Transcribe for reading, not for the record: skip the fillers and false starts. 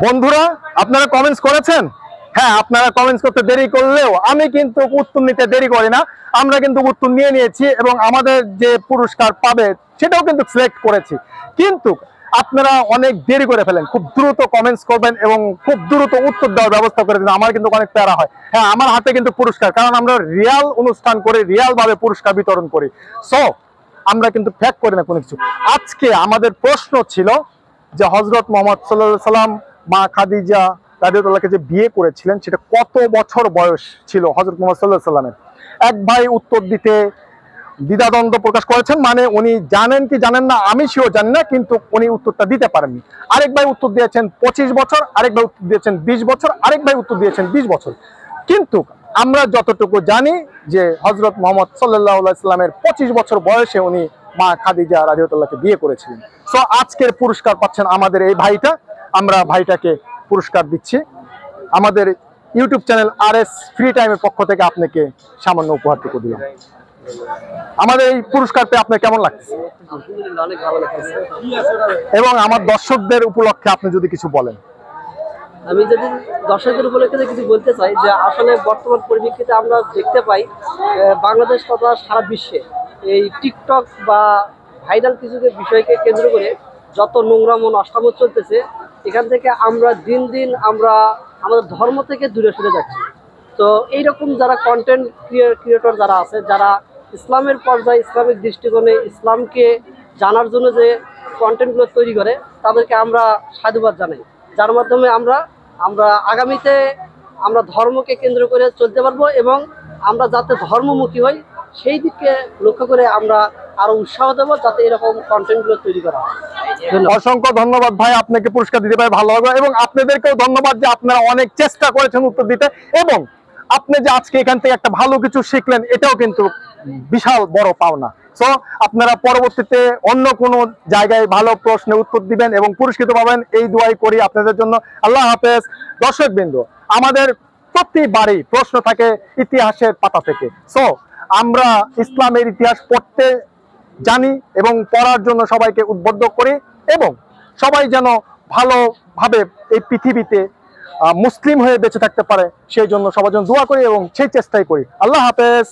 বন্ধুরা, আপনারা কমেন্টস করেছেন। হ্যাঁ, আপনারা কমেন্টস করতে দেরি করলেও আমি কিন্তু উত্তর নিতে দেরি করি না। আমরা কিন্তু উত্তর নিয়ে নিয়েছি এবং আমাদের যে পুরস্কার পাবে সেটাও কিন্তু সিলেক্ট করেছি। কিন্তু আপনারা অনেক দেরি করে ফেলেন, খুব দ্রুত কমেন্টস করবেন এবং খুব দ্রুত উত্তর দেওয়ার ব্যবস্থা করে দিন। আমার কিন্তু অনেক প্যারা হয়। হ্যাঁ, আমার হাতে কিন্তু পুরস্কার, কারণ আমরা রিয়াল অনুষ্ঠান করে রিয়াল ভাবে পুরস্কার বিতরণ করি। সো আমরা কিন্তু ফ্যাক করি না কোনো কিছু। আজকে আমাদের প্রশ্ন ছিল যে হযরত মুহাম্মদ সাল্লাল্লাহু আলাইহি সাল্লাম মা খাদিজা রাদিয়াল্লাহুকে যে বিয়ে করেছিলেন সেটা কত বছর বয়স ছিল হযরত মুহাম্মদ সাল্লাল্লাহু আলাইহি সাল্লামের। এক ভাই উত্তর দিতে দ্বিধাদ্বন্দ্ব প্রকাশ করেছেন, মানে উনি জানেন কি জানেন না আমি শিওর জানি না, কিন্তু উনি উত্তরটা দিতে পারেননি। আরেক ভাই উত্তর দিয়েছেন 25 বছর, আরেক ভাই উত্তর দিয়েছেন 20 বছর, আরেক ভাই উত্তর দিয়েছেন 20 বছর। কিন্তু আমরা যতটুকু জানি যে হযরত মুহাম্মদ সাল্লাল্লাহু আলাইহি সাল্লামের 25 বছর বয়সে উনি মা খাদিজা রাদিয়াল্লাহুকে বিয়ে করেছিলেন। সো আজকের পুরস্কার পাচ্ছেন আমাদের এই ভাইটা। আমরা ভাইটাকে পুরস্কার দিচ্ছি। আমাদের ইউটিউব চ্যানেল RS ফ্রি টাইমের পক্ষ থেকে আপনাকে সামান্য উপহারটুকু দিলাম। আমাদের এই পুরস্কার পেয়ে আপনার কেমন লাগছে? অনেক ভালো লাগছে। এবং আমার দর্শকদের উপলক্ষে আপনি যদি কিছু বলেন। আমি যদি দর্শকদের উপলক্ষে কিছু বলতে চাই, যে আসলে বর্তমান পরিপ্রেক্ষিতে আমরা দেখতে পাই বাংলাদেশ তথা সারা বিশ্বে এই টিকটক বা ভাইরাল কিছু বিষয়কে কেন্দ্র করে যত নোংরাম ও নষ্টাম চলতেছে, এখান থেকে আমরা দিন দিন আমরা আমাদের ধর্ম থেকে দূরে সরে যাচ্ছি। তো এইরকম যারা কন্টেন্ট ক্রিয়েটর যারা আছে, যারা ইসলামের পর্যায়ে ইসলামিক দৃষ্টিকোণে ইসলামকে জানার জন্য যে কন্টেন্টগুলো তৈরি করে, তাদেরকে আমরা সাধুবাদ জানাই, যার মাধ্যমে আমরা আগামীতে আমরা ধর্মকে কেন্দ্র করে চলতে পারবো এবং আমরা যাতে ধর্মমুখী হই সেই দিকে লক্ষ্য করে আমরা আরো উৎসাহ দেবো, যাতে এরকম কন্টেন্টগুলো তৈরি করা হয়। অসংখ্য ধন্যবাদ ভাই, আপনাকে পুরস্কার দিতে পারে ভালো লাগবে এবং আপনাদেরকেও ধন্যবাদ যে আপনারা অনেক চেষ্টা করেছেন উত্তর দিতে, এবং আপনি যে আজকে এখান থেকে একটা ভালো কিছু শিখলেন এটাও কিন্তু বিশাল বড় পাওনা। সো আপনারা পরবর্তীতে অন্য কোনো জায়গায় ভালো প্রশ্নের উত্তর দিবেন এবং পুরস্কৃত পাবেন, এই দোয়াই করি আপনাদের জন্য। আল্লাহ হাফেজ। দর্শকবৃন্দ, আমাদের প্রতিবারই প্রশ্ন থাকে ইতিহাসের পাতা থেকে। সো আমরা ইসলামের ইতিহাস পড়তে জানি এবং পড়ার জন্য সবাইকে উদ্বুদ্ধ করি, এবং সবাই যেন ভালোভাবে এই পৃথিবীতে মুসলিম হয়ে বেঁচে থাকতে পারে সেই জন্য সবার জন্য দোয়া করি এবং সেই চেষ্টাই করি। আল্লাহ হাফেজ।